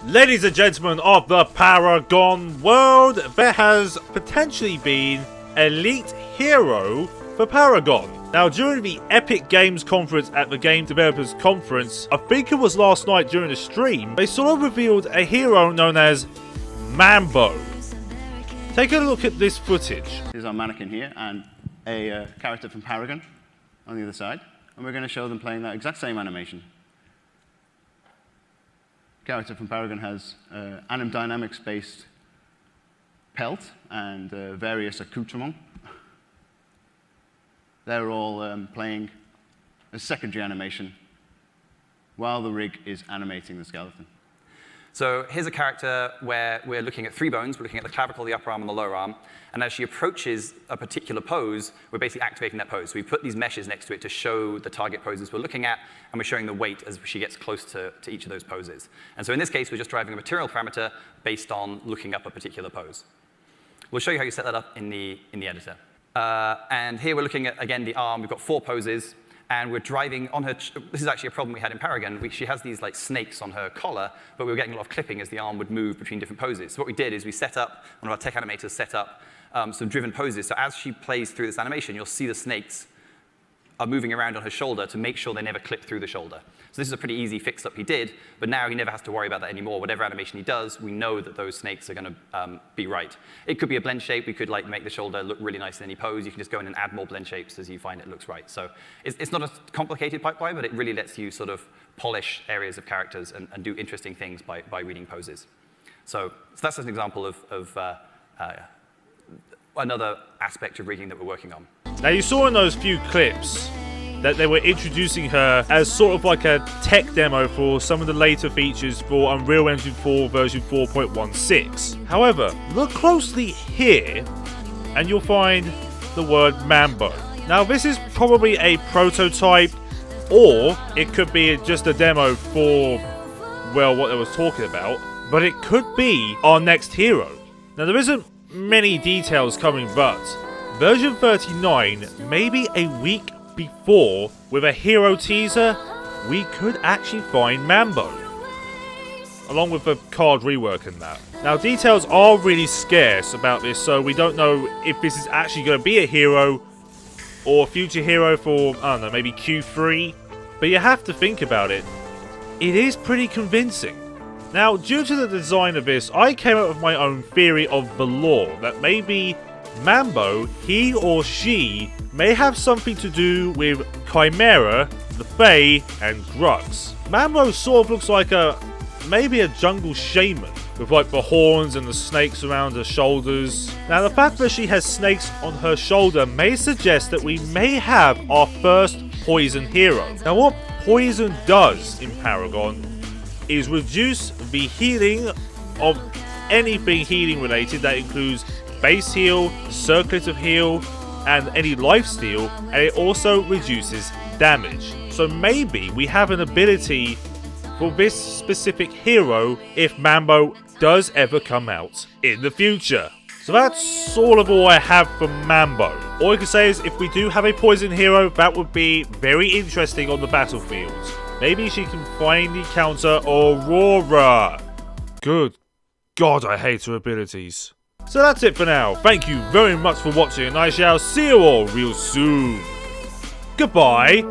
Ladies and gentlemen of the Paragon world, there has potentially been a leaked hero for Paragon. Now, during the Epic Games Conference at the Game Developers Conference, I think it was last night during the stream, they sort of revealed a hero known as Mambo. Take a look at this footage. Here's our mannequin here and a character from Paragon on the other side, and we're going to show them playing that exact same animation. Character from Paragon has Anim Dynamics-based pelt and various accoutrements. They're all playing a secondary animation while the rig is animating the skeleton. So here's a character where we're looking at 3 bones. We're looking at the clavicle, the upper arm, and the lower arm. And as she approaches a particular pose, we're basically activating that pose. So we put these meshes next to it to show the target poses we're looking at, and we're showing the weight as she gets close to each of those poses. And so in this case, we're just driving a material parameter based on looking up a particular pose. We'll show you how you set that up in the editor. And here we're looking at, again, the arm. We've got 4 poses. And we're driving on her. This is actually a problem we had in Paragon. She has these like snakes on her collar, but we were getting a lot of clipping as the arm would move between different poses. So what we did is we set up, one of our tech animators set up some driven poses. So as she plays through this animation, you'll see the snakes are moving around on her shoulder to make sure they never clip through the shoulder. So this is a pretty easy fix-up he did, but now he never has to worry about that anymore. Whatever animation he does, we know that those snakes are going to be right. It could be a blend shape. We could like make the shoulder look really nice in any pose. You can just go in and add more blend shapes as you find it looks right. So it's not a complicated pipeline, but it really lets you sort of polish areas of characters and do interesting things by reading poses. So that's an example of another aspect of rigging that we're working on. Now, you saw in those few clips that they were introducing her as sort of like a tech demo for some of the later features for Unreal Engine 4 version 4.16. However, look closely here and you'll find the word Mambo. Now, this is probably a prototype, or it could be just a demo for, well, what they was talking about, but it could be our next hero. Now, there isn't many details coming, but version 39, maybe a week before, with a hero teaser, we could actually find Mambo, along with the card rework and that. Now, details are really scarce about this, so we don't know if this is actually going to be a hero or a future hero for, I don't know, maybe Q3. But you have to think about it. It is pretty convincing. Now, due to the design of this, I came up with my own theory of the lore, that maybe Mambo, he or she, may have something to do with Chimera, the Fae, and Grux. Mambo sort of looks like maybe a jungle shaman, with like the horns and the snakes around her shoulders. Now, the fact that she has snakes on her shoulder may suggest that we may have our first poison hero. Now, what poison does in Paragon is reduce the healing of anything healing related. That includes base heal, circlet of heal, and any lifesteal, and it also reduces damage. So maybe we have an ability for this specific hero if Mambo does ever come out in the future. So that's sort of all I have for Mambo. All I can say is if we do have a poison hero, that would be very interesting on the battlefield. Maybe she can finally counter Aurora. Good God, I hate her abilities. So that's it for now. Thank you very much for watching, and I shall see you all real soon. Goodbye.